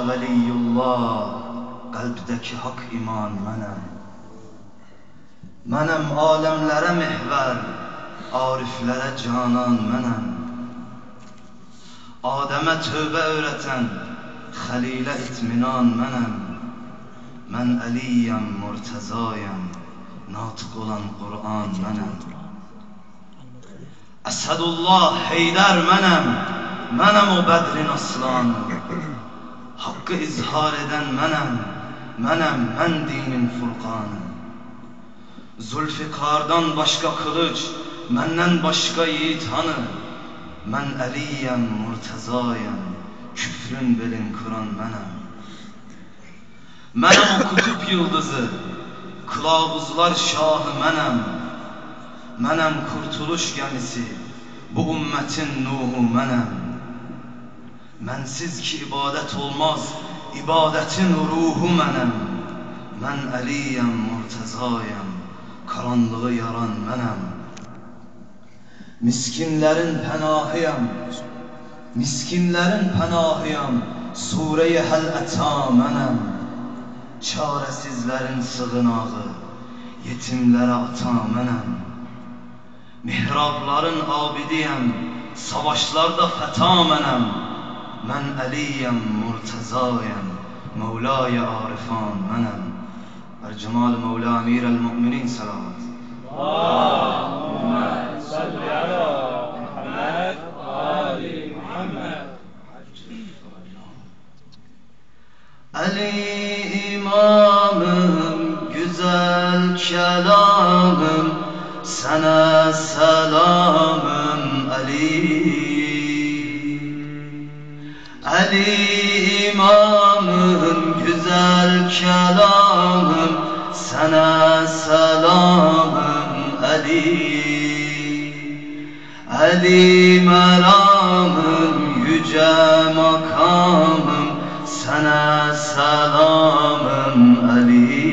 veliyullah, qalbdəki haqq iman mənəm. Mənəm aləmlərə mehvər, ariflərə canan mənəm. Adəmə tövbə öyrətən, xəlilə itminan mənəm. Mən Əliyəm, Murtəzayəm, natiq olan Qur'an mənəm. Əsədullah, Heydər mənəm, mənəm o Bədrin aslanı. Haqqı izhar edən mənəm, mən dinin furqanı. Zülfikardan başqa qılıc, məndən başqa yiğit hanı? Mən Əliyəm, Murtəzayəm, küfrün belin kıran mənəm. Mənəm o kutup yıldızı, kılavuzlar şahı mənəm. Mənəm kurtuluş gəmisi, bu ümmətin nuhu mənəm. Mənsiz ki ibadət olmaz, ibadətin ruhu mənəm. Mən Əliyəm, Murtəzayəm, karanlığı yaran mənəm. Miskinlərin pənahıyam, miskinlərin pənahıyam, Sure-i Həl-Əta mənəm. Çarəsizlərin sığınağı, yetimlərə ata mənəm. Mihrabların abidiyəm, savaşlarda fəta mənəm. Mən Əliyəm, Murtəzayəm, Mevla-i Arifan mənəm. Ər-Cəmal Mevla Əmir-əl-Mü'minin salavat. Allahümme salli ala Muhammed, Ali Muhammed. Əli imamım, güzel kelamım, sana selamım Ali. Ali imamım, güzel kelamım, sana selamım Ali. Ali meramım, yüce makamım, sana selamım Ali.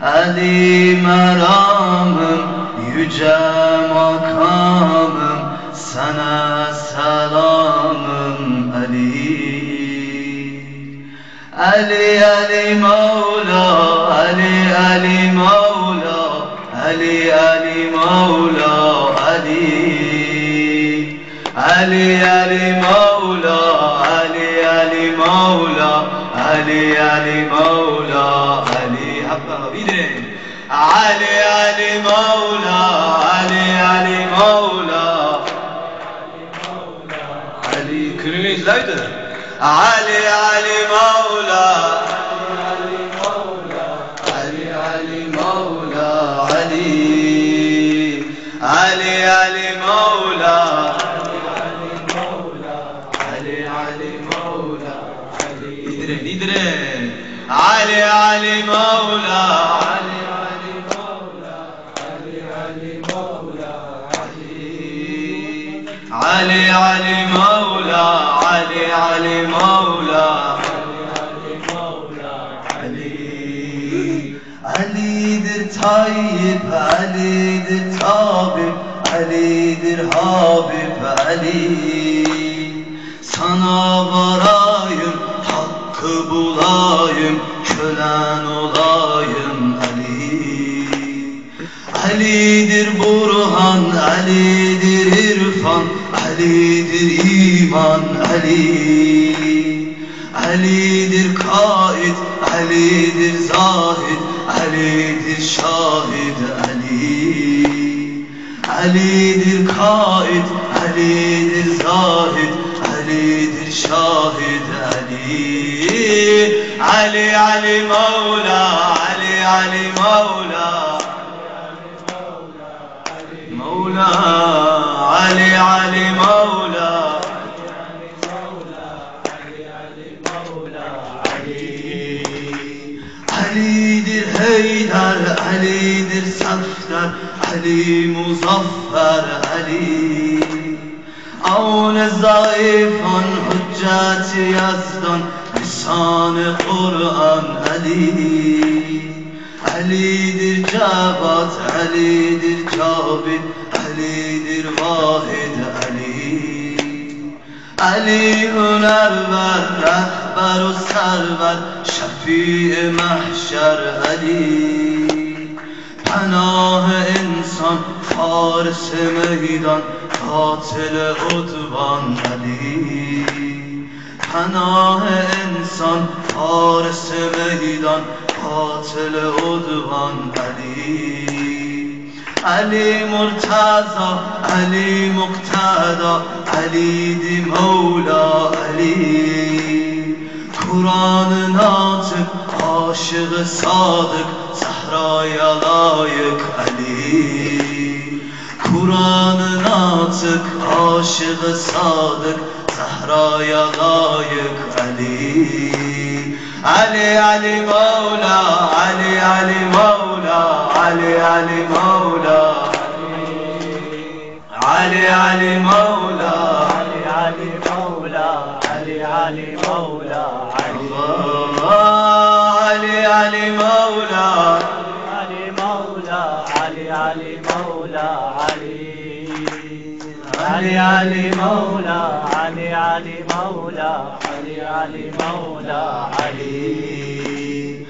Ali meramım, yüce makamım, sana selamım Ali. Ali Ali Mevla, Ali Ali Mevla, Ali Ali Mevla, Ali. Ali Ali Mevla, Ali Ali Mevla, Ali Ali Mevla, Ali. Habba bidin. Ali Ali Mevla, Ali Ali Mevla, Ali. Külünü izleydi. Ali Ali Mevla, Ali Ali Mevla, Ali. Ali Ali Mevla, Ali Ali Mevla, Ali. İdire Ali Ali Mevla, Ali Ali Mevla, Ali Ali Mevla, Ali. Ali Ali Mevla, Ali Ali Mevla, Ali Mevla, Ali. Ali'dir Tayyip, Ali'dir Tabip, Ali'dir Habib, Ali. Sana varayım, hakkı bulayım, kölen olayım Ali. Ali'dir Burhan, Ali'dir İrfan, Ali'dir iman Ali. Ali'dir kaid, Ali'dir zahid, Ali'dir şahid Ali. Ali'dir kaid, Ali'dir zahid, Ali'dir şahid Ali. Ali Ali Mevla, Ali Ali Mevla, Mevla, Ali Ali Mevla, Ali'dir Heydər, Ali'dir Səfdər, Ali Muzaffer Ali. Aun zayıfan, hücceti yazdan, lisan-ı Kur'an Ali. Ali'dir Cevat, Ali'dir Cabir, Ali'dir Vahid Ali. علی هنرور رهبر و سرور شفیع محشر علی پناه انسان فارس میدان قاتل عدوان علی پناه انسان فارس میدان قاتل عدوان علی علی مرتضی علی مقتدا علی دی مولا علی قرآن ناطق عاشق صادق زهرای لایق علی قرآن ناطق عاشق صادق زهرای لایق علی علی علی مولا علی علی مولا علی علی مولا علی علی مولا علی علی مولا علی علی مولا علی علی مولا علی مولا علی علی مولا علی علی مولا علی علی مولا علی علی مولا علی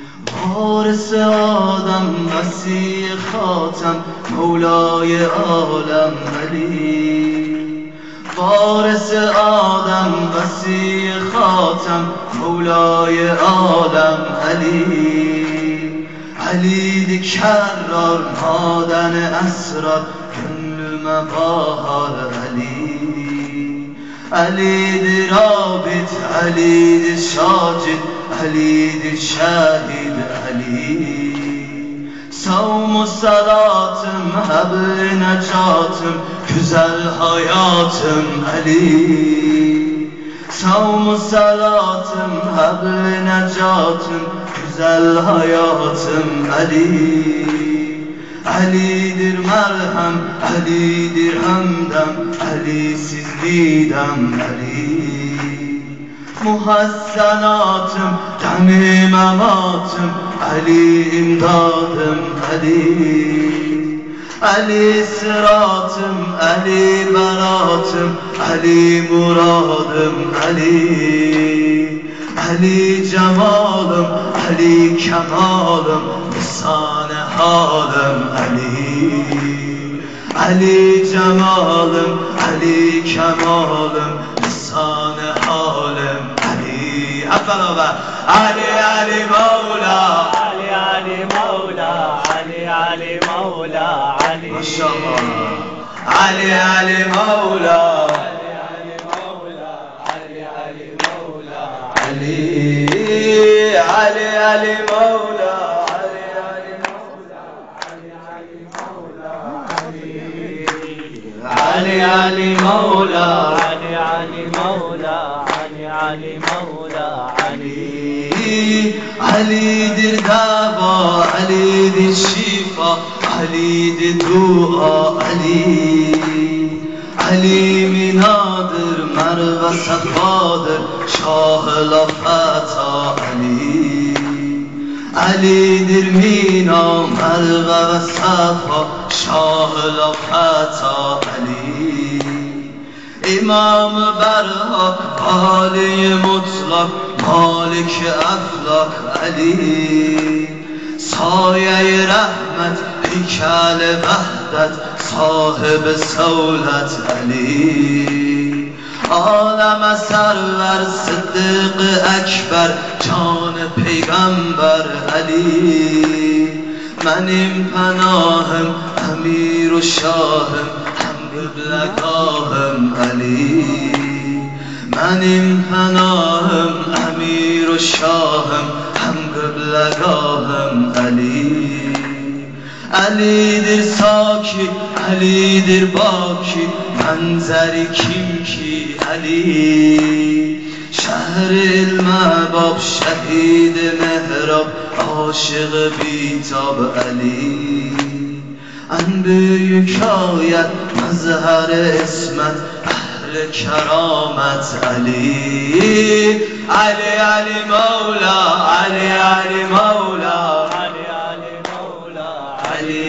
وارث آدم مسیح خاتم مولای عالم علی وارث آدم مسیح خاتم مولای عالم علی علی دی کرار مادن اسرار گل مباهر علی علی دی رابط علی دی شاجد علی دی شهید علی صوم و صلاتم حبل نجاتم güzel hayatım Ali صوم و صلاتم حبل نجاتم güzel hayatım Ali Ali'dir merhem, Ali'dir hemdem, Ali'siz midem Ali Muhassenatım, demi mematım, Ali imdadım Ali Ali sıratım, Ali beratım, Ali muradım Ali Ali cemalım, Ali kemalım, lisan-ı halım Ali Ali cemalım, Ali kemalım, lisan-ı halım Ali hep beraber Ali Ali Mevla Ali Ali Mevla Ali Ali Mevla Ali Maşallah Ali Ali Mevla Ali Ali Mevla Ali Ali Mevla Ali Ali Ali Mevla Ali Ali Mevla Ali Ali Mevla Ali Ali Mevla Ali Ali Mevla Ali Ali'dir dava Ali'dir şifa Ali'dir dua Ali Ali minadır merve sefadır şah-ı lafata Ali Ali'dir mina merve ve sefa şah-ı lafata Ali İmam-ı berhak Ali mutlak Malik eflak Ali Saye-i rahmet heykel vehdet Sahib-i sevlet Ali Aleme server Sıddık-ı ekber Can-ı peygamber Ali Benim penahım emir-u şahım Kıblegahım Ali Benim penahım emir-u şahım Hem kıblegahım Ali Ali'dir saki, Ali'dir baki Benzeri kim ki Ali Şehri mebab, şehid-i mehrab Aşık-ı bitab Ali En büyük ayet mezher-i ismet Ehl-i keramet Ali Ali Ali Mevla Ali Ali Mevla Ali Ali Mevla Ali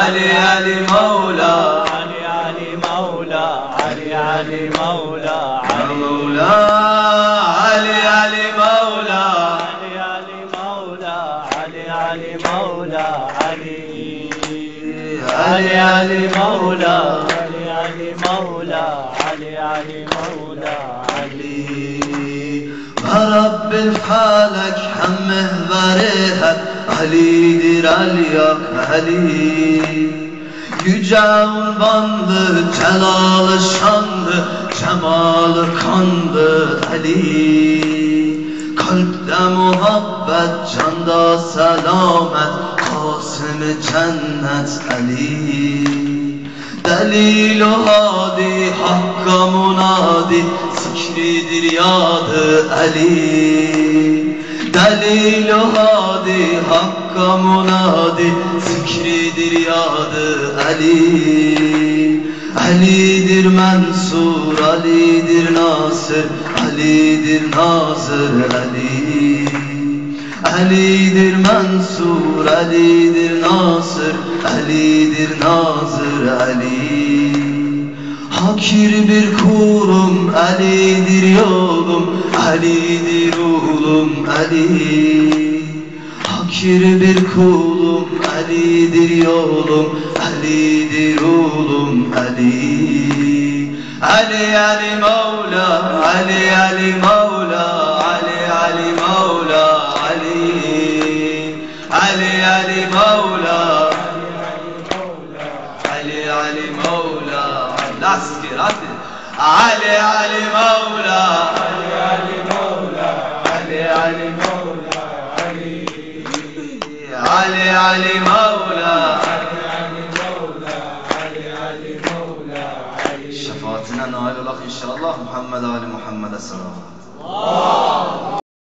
Ali Ali Mevla Ali Ali Mevla Ali Ali Mevla علي علي مولا علي علي مولا علي علي مولا علي رب الفلك هم محوره Ali'dir Aliyak Ali. Yüce unvandı, celalı şandı, cemalı kandı Ali. Kalpte muhabbet, canda selamet, Kasım-ı cennet Ali. Delil-u hadi, hakka munadi, zikridir yadı Ali. Delil-u hadi, hakka munadi, zikridir yadı Ali. Ali'dir Mansur, Ali'dir Nasır, Ali'dir Nazır Ali. Ali'dir Mansur, Ali'dir Nasır, Ali'dir Nazır Ali. Hakir bir kulum, Ali'dir yolum, Ali'dir ulum Ali. Hakir bir kulum, Ali'dir yolum, Ali'dir ulum Ali. Ali Ali Mevla, Ali Ali Mevla, Ali Ali Mevla Ali. Ali Ali Mevla, Ali Ali Mevla. Last year, Ali Ali Mevla, Ali Ali Mevla, Ali Ali Mevla, Ali Ali Ali Mevla, Ali Ali Mevla, Ali Ali Mevla, Ali. Şefaatine nail olak inşallah. Muhammed Ali Muhammed'e selavat.